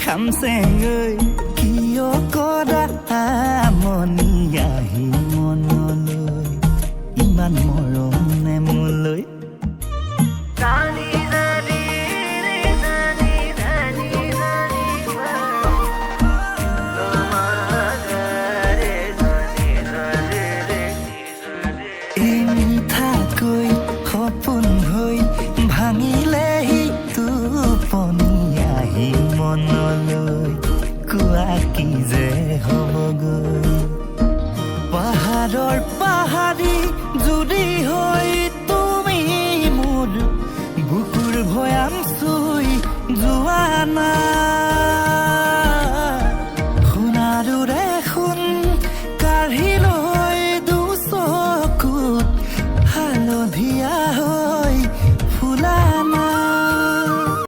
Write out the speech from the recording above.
খামচেং ঐ কিয় কৰা আমনি আহি মনলৈ ইমান মৰম নে মোলৈ সপোন হৈ ভাঙিলেহি টোপনি আহি মনলৈ কোৱা কি যে হ'বগৈ পাহাৰৰ পাহাৰী জুৰি হৈ তুমি মোৰ বুকুৰ ভৈয়াম চুই যোৱা নাই